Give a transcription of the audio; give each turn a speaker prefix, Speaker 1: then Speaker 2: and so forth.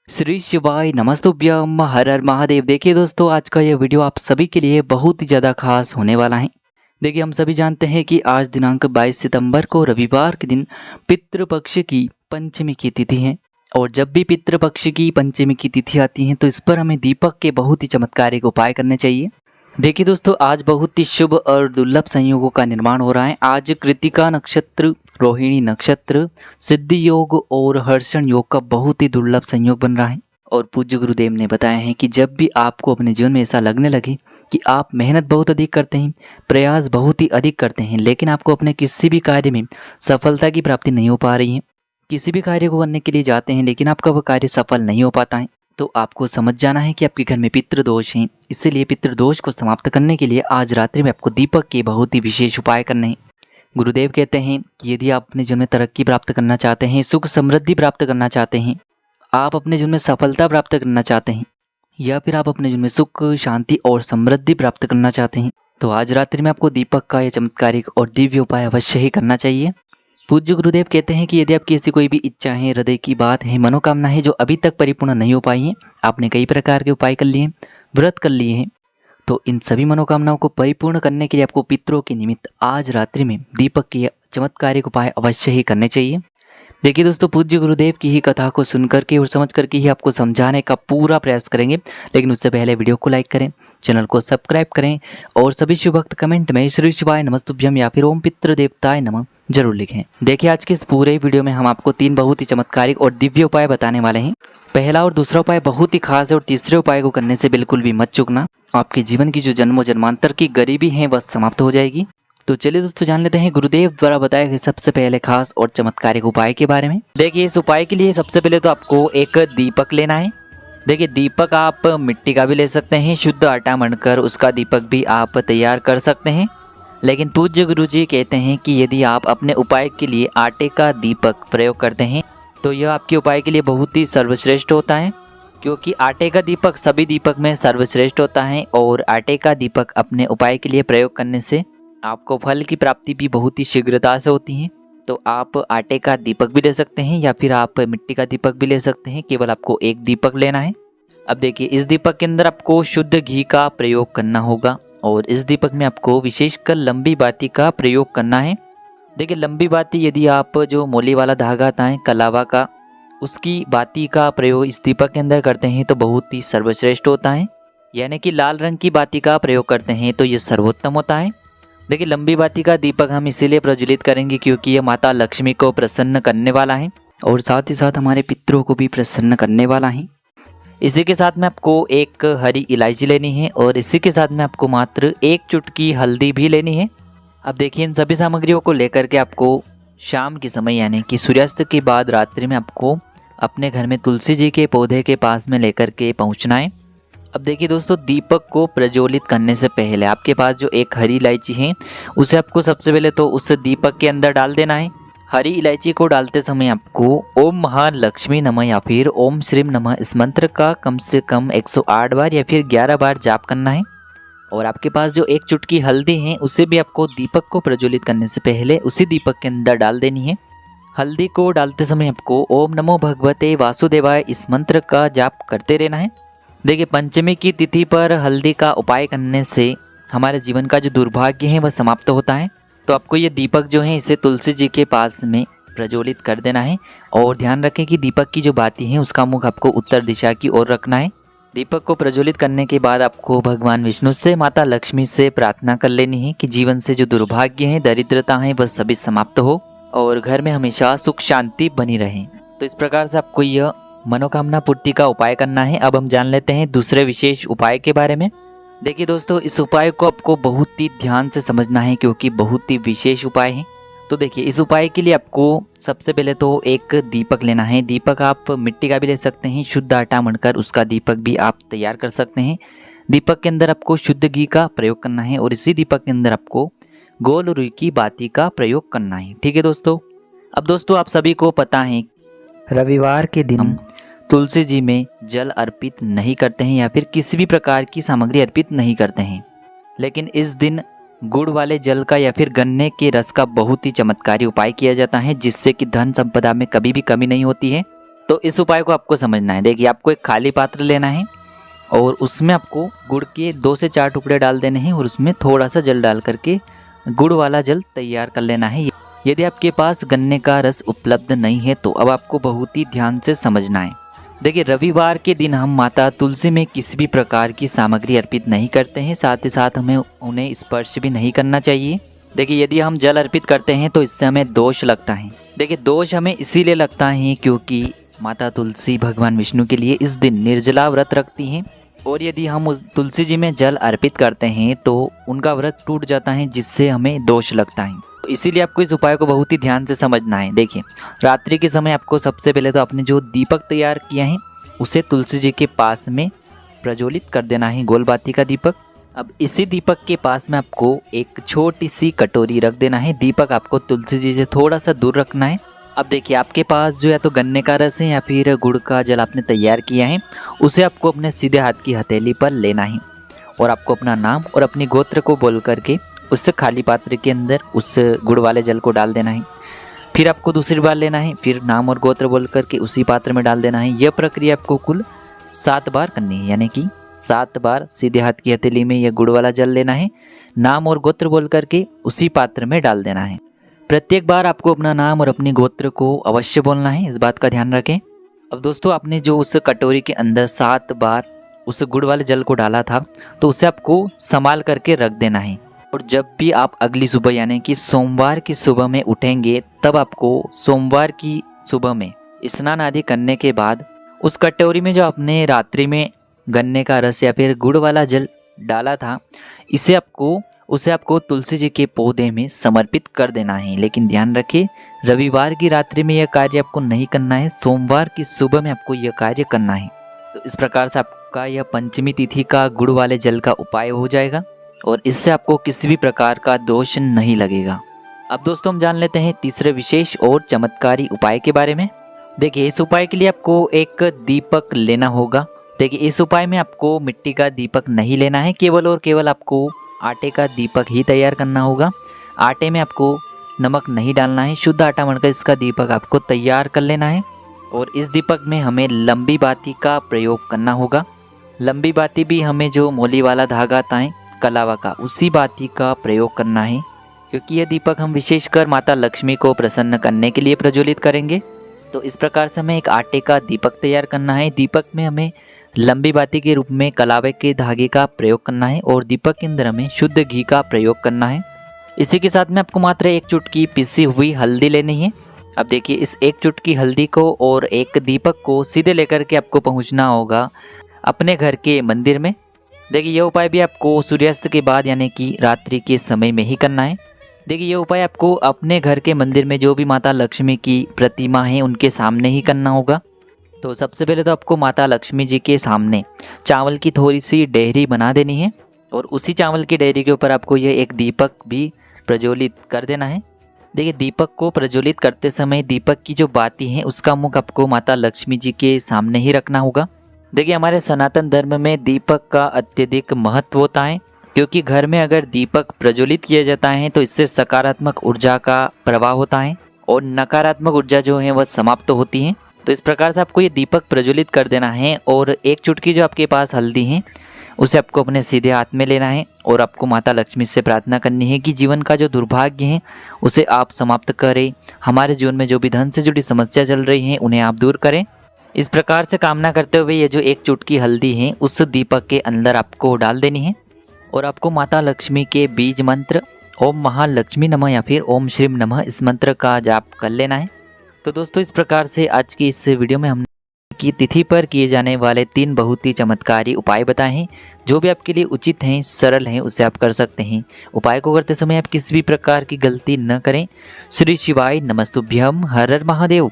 Speaker 1: श्री शिवाय नमस्तुभ्यम हर हर महादेव। देखिए दोस्तों, आज का यह वीडियो आप सभी के लिए बहुत ही ज़्यादा खास होने वाला है। देखिए, हम सभी जानते हैं कि आज दिनांक 22 सितंबर को रविवार के दिन पितृपक्ष की पंचमी की तिथि है। और जब भी पितृपक्ष की पंचमी की तिथि आती है तो इस पर हमें दीपक के बहुत ही चमत्कारिक उपाय करने चाहिए। देखिए दोस्तों, आज बहुत ही शुभ और दुर्लभ संयोगों का निर्माण हो रहा है। आज कृतिका नक्षत्र, रोहिणी नक्षत्र, सिद्धि योग और हर्षण योग का बहुत ही दुर्लभ संयोग बन रहा है। और पूज्य गुरुदेव ने बताया है कि जब भी आपको अपने जीवन में ऐसा लगने लगे कि आप मेहनत बहुत अधिक करते हैं, प्रयास बहुत ही अधिक करते हैं, लेकिन आपको अपने किसी भी कार्य में सफलता की प्राप्ति नहीं हो पा रही है, किसी भी कार्य को करने के लिए जाते हैं लेकिन आपका वह कार्य सफल नहीं हो पाता है, तो आपको समझ जाना है कि आपके घर में पितृदोष हैं। इसीलिए पितृदोष को समाप्त करने के लिए आज रात्रि में आपको दीपक के बहुत ही विशेष उपाय करने हैं। गुरुदेव कहते हैं कि यदि आप अपने जीवन में तरक्की प्राप्त करना चाहते हैं, सुख समृद्धि प्राप्त करना चाहते हैं, आप अपने जीवन में सफलता प्राप्त करना चाहते हैं, या फिर आप अपने जीवन में सुख, शांति और समृद्धि प्राप्त करना चाहते हैं, तो आज रात्रि में आपको दीपक का यह चमत्कारिक और दिव्य उपाय अवश्य ही करना चाहिए। पूज्य गुरुदेव कहते हैं कि यदि आपकी ऐसी कोई भी इच्छा है, हृदय की बात है, मनोकामना है जो अभी तक परिपूर्ण नहीं हो पाई है, आपने कई प्रकार के उपाय कर लिए हैं, व्रत कर लिए हैं, तो इन सभी मनोकामनाओं को परिपूर्ण करने के लिए आपको पितरों के निमित्त आज रात्रि में दीपक के चमत्कारिक उपाय अवश्य ही करने चाहिए। देखिए दोस्तों, पूज्य गुरुदेव की ही कथा को सुन करके और समझ करके ही आपको समझाने का पूरा प्रयास करेंगे, लेकिन उससे पहले वीडियो को लाइक करें, चैनल को सब्सक्राइब करें और सभी शुभ भक्त कमेंट में श्री शिवाय नमस्तुभ्यम या फिर ओम पितृ देवताय नमः जरूर लिखें। देखिए, आज के इस पूरे वीडियो में हम आपको 3 बहुत ही चमत्कारिक और दिव्य उपाय बताने वाले हैं। पहला और दूसरा उपाय बहुत ही खास है और तीसरे उपाय को करने से बिल्कुल भी मत चूकना। आपके जीवन की जो जन्मों जन्मांतर की गरीबी है वह समाप्त हो जाएगी। तो चलिए दोस्तों, जान लेते हैं गुरुदेव द्वारा बताए गए सबसे पहले खास और चमत्कारिक उपाय के बारे में। देखिए, इस उपाय के लिए सबसे पहले तो आपको एक दीपक लेना है। देखिए, दीपक आप मिट्टी का भी ले सकते हैं, शुद्ध आटा मढ़कर उसका दीपक भी आप तैयार कर सकते हैं, लेकिन पूज्य गुरुजी कहते हैं कि यदि आप अपने उपाय के लिए आटे का दीपक प्रयोग करते हैं तो यह आपके उपाय के लिए बहुत ही सर्वश्रेष्ठ होता है, क्योंकि आटे का दीपक सभी दीपक में सर्वश्रेष्ठ होता है और आटे का दीपक अपने उपाय के लिए प्रयोग करने से आपको फल की प्राप्ति भी बहुत ही शीघ्रता से होती है। तो आप आटे का दीपक भी ले सकते हैं या फिर आप मिट्टी का दीपक भी ले सकते हैं, केवल आपको एक दीपक लेना है। अब देखिए, इस दीपक के अंदर आपको शुद्ध घी का प्रयोग करना होगा और इस दीपक में आपको विशेषकर लंबी बाती का प्रयोग करना है। देखिए, लंबी बाती यदि आप जो मोली वाला धागा आता है कलावा का, उसकी बाती का प्रयोग इस दीपक के अंदर करते हैं तो बहुत ही सर्वश्रेष्ठ होता है, यानी कि लाल रंग की बाती का प्रयोग करते हैं तो ये सर्वोत्तम होता है। देखिए, लंबी बाती का दीपक हम इसीलिए प्रज्वलित करेंगे क्योंकि यह माता लक्ष्मी को प्रसन्न करने वाला है और साथ ही साथ हमारे पितरों को भी प्रसन्न करने वाला है। इसी के साथ में आपको एक हरी इलायची लेनी है और इसी के साथ में आपको मात्र 1 चुटकी हल्दी भी लेनी है। अब देखिए, इन सभी सामग्रियों को लेकर के आपको शाम के समय यानी कि सूर्यास्त के बाद रात्रि में आपको अपने घर में तुलसी जी के पौधे के पास में लेकर के पहुंचना है। अब देखिए दोस्तों, दीपक को प्रज्वलित करने से पहले आपके पास जो एक हरी इलायची है उसे आपको सबसे पहले तो उस दीपक के अंदर डाल देना है। हरी इलायची को डालते समय आपको ओम महालक्ष्मी नमः या फिर ओम श्रीम नमः इस मंत्र का कम से कम 108 बार या फिर 11 बार जाप करना है। और आपके पास जो 1 चुटकी हल्दी है उसे भी आपको दीपक को प्रज्वलित करने से पहले उसी दीपक के अंदर डाल देनी है। हल्दी को डालते समय आपको ओम नमो भगवते वासुदेवाय इस मंत्र का जाप करते रहना है। देखिए, पंचमी की तिथि पर हल्दी का उपाय करने से हमारे जीवन का जो दुर्भाग्य है वह समाप्त होता है। तो आपको ये दीपक जो है इसे तुलसी जी के पास में प्रज्वलित कर देना है और ध्यान रखें कि दीपक की जो बाती है उसका मुख आपको उत्तर दिशा की ओर रखना है। दीपक को प्रज्वलित करने के बाद आपको भगवान विष्णु से, माता लक्ष्मी से प्रार्थना कर लेनी है कि जीवन से जो दुर्भाग्य है, दरिद्रता है, वह सभी समाप्त हो और घर में हमेशा सुख शांति बनी रहे। तो इस प्रकार से आपको यह मनोकामना पूर्ति का उपाय करना है। अब हम जान लेते हैं दूसरे विशेष उपाय के बारे में। देखिए दोस्तों, इस उपाय को आपको बहुत ही ध्यान से समझना है क्योंकि बहुत ही विशेष उपाय है। तो देखिए, इस उपाय के लिए आपको सबसे पहले तो एक दीपक लेना है। दीपक आप मिट्टी का भी ले सकते हैं, शुद्ध आटा मढ़कर उसका दीपक भी आप तैयार कर सकते हैं। दीपक के अंदर आपको शुद्ध घी का प्रयोग करना है और इसी दीपक के अंदर आपको गोल रुई की बाती का प्रयोग करना है। ठीक है दोस्तों। अब दोस्तों, आप सभी को पता है रविवार के दिन हम तुलसी जी में जल अर्पित नहीं करते हैं या फिर किसी भी प्रकार की सामग्री अर्पित नहीं करते हैं, लेकिन इस दिन गुड़ वाले जल का या फिर गन्ने के रस का बहुत ही चमत्कारी उपाय किया जाता है जिससे कि धन संपदा में कभी भी कमी नहीं होती है। तो इस उपाय को आपको समझना है। देखिए आपको एक खाली पात्र लेना है और उसमें आपको गुड़ के 2 से 4 टुकड़े डाल देने हैं और उसमें थोड़ा सा जल डाल करके गुड़ वाला जल तैयार कर लेना है। यदि आपके पास गन्ने का रस उपलब्ध नहीं है तो अब आपको बहुत ही ध्यान से समझना है। देखिए रविवार के दिन हम माता तुलसी में किसी भी प्रकार की सामग्री अर्पित नहीं करते हैं, साथ ही साथ हमें उन्हें स्पर्श भी नहीं करना चाहिए। देखिए यदि हम जल अर्पित करते हैं तो इससे हमें दोष लगता है। देखिए दोष हमें इसीलिए लगता है क्योंकि माता तुलसी भगवान विष्णु के लिए इस दिन निर्जला व्रत रखती हैं और यदि हम उस तुलसी जी में जल अर्पित करते हैं तो उनका व्रत टूट जाता है, जिससे हमें दोष लगता है। तो इसीलिए आपको इस उपाय को बहुत ही ध्यान से समझना है। देखिए रात्रि के समय आपको सबसे पहले तो आपने जो दीपक तैयार किया है उसे तुलसी जी के पास में प्रज्वलित कर देना है, गोल बाती का दीपक। अब इसी दीपक के पास में आपको एक छोटी सी कटोरी रख देना है। दीपक आपको तुलसी जी से थोड़ा सा दूर रखना है। अब देखिए आपके पास जो या तो गन्ने का रस है या फिर गुड़ का जल आपने तैयार किया है, उसे आपको अपने सीधे हाथ की हथेली पर लेना है और आपको अपना नाम और अपनी गोत्र को बोल करके उस खाली पात्र के अंदर उस गुड़ वाले जल को डाल देना है। फिर आपको दूसरी बार लेना है, फिर नाम और गोत्र बोल करके उसी पात्र में डाल देना है। यह प्रक्रिया आपको कुल 7 बार करनी है, यानी कि 7 बार सीधे हाथ की हथेली में यह गुड़ वाला जल लेना है, नाम और गोत्र बोल करके उसी पात्र में डाल देना है। प्रत्येक बार आपको अपना नाम और अपनी गोत्र को अवश्य बोलना है, इस बात का ध्यान रखें। अब दोस्तों आपने जो उस कटोरी के अंदर 7 बार उस गुड़ वाले जल को डाला था तो उसे आपको संभाल करके रख देना है और जब भी आप अगली सुबह यानी कि सोमवार की सुबह में उठेंगे तब आपको सोमवार की सुबह में स्नान आदि करने के बाद उस कटोरी में जो आपने रात्रि में गन्ने का रस या फिर गुड़ वाला जल डाला था उसे आपको तुलसी जी के पौधे में समर्पित कर देना है। लेकिन ध्यान रखिए रविवार की रात्रि में यह कार्य आपको नहीं करना है, सोमवार की सुबह में आपको यह कार्य करना है। तो इस प्रकार से आपका यह पंचमी तिथि का गुड़ वाले जल का उपाय हो जाएगा और इससे आपको किसी भी प्रकार का दोष नहीं लगेगा। अब दोस्तों हम जान लेते हैं तीसरे विशेष और चमत्कारी उपाय के बारे में। देखिए इस उपाय के लिए आपको एक दीपक लेना होगा। देखिए इस उपाय में आपको मिट्टी का दीपक नहीं लेना है, केवल और केवल आपको आटे का दीपक ही तैयार करना होगा। आटे में आपको नमक नहीं डालना है, शुद्ध आटा बनकर इसका दीपक आपको तैयार कर लेना है और इस दीपक में हमें लंबी बाती का प्रयोग करना होगा। लंबी बाती भी हमें जो मोली वाला धागा आता है कलावा का, उसी बाती का प्रयोग करना है क्योंकि यह दीपक हम विशेषकर माता लक्ष्मी को प्रसन्न करने के लिए प्रज्वलित करेंगे। तो इस प्रकार से हमें एक आटे का दीपक तैयार करना है। दीपक में हमें लंबी बाती के रूप में कलावे के धागे का प्रयोग करना है और दीपक के अंदर हमें शुद्ध घी का प्रयोग करना है। इसी के साथ में आपको मात्र 1 चुटकी पिसी हुई हल्दी लेनी है। अब देखिए इस 1 चुटकी हल्दी को और एक दीपक को सीधे लेकर के आपको पहुंचना होगा अपने घर के मंदिर में। देखिए यह उपाय भी आपको सूर्यास्त के बाद यानी कि रात्रि के समय में ही करना है। देखिए यह उपाय आपको अपने घर के मंदिर में जो भी माता लक्ष्मी की प्रतिमा है उनके सामने ही करना होगा। तो सबसे पहले तो आपको माता लक्ष्मी जी के सामने चावल की थोड़ी सी डेहरी बना देनी है और उसी चावल की डेहरी के ऊपर आपको यह एक दीपक भी प्रज्वलित कर देना है। देखिए दीपक को प्रज्वलित करते समय दीपक की जो बाती है उसका मुख आपको माता लक्ष्मी जी के सामने ही रखना होगा। देखिए हमारे सनातन धर्म में दीपक का अत्यधिक महत्व होता है क्योंकि घर में अगर दीपक प्रज्वलित किया जाता है तो इससे सकारात्मक ऊर्जा का प्रवाह होता है और नकारात्मक ऊर्जा जो है वह समाप्त होती है। तो इस प्रकार से आपको ये दीपक प्रज्वलित कर देना है और 1 चुटकी जो आपके पास हल्दी है उसे आपको अपने सीधे हाथ में लेना है और आपको माता लक्ष्मी से प्रार्थना करनी है कि जीवन का जो दुर्भाग्य है उसे आप समाप्त करें। हमारे जीवन में जो भी धन से जुड़ी समस्या चल रही है उन्हें आप दूर करें। इस प्रकार से कामना करते हुए ये जो 1 चुटकी हल्दी है उस दीपक के अंदर आपको डाल देनी है और आपको माता लक्ष्मी के बीज मंत्र ओम महालक्ष्मी नमः या फिर ओम श्रीम नमः इस मंत्र का जाप कर लेना है। तो दोस्तों इस प्रकार से आज की इस वीडियो में हमने की तिथि पर किए जाने वाले 3 बहुत ही चमत्कारी उपाय बताए हैं। जो भी आपके लिए उचित हैं, सरल हैं, उसे आप कर सकते हैं। उपाय को करते समय आप किसी भी प्रकार की गलती न करें। श्री शिवाय नमस्तुभ्यम। हर हर महादेव।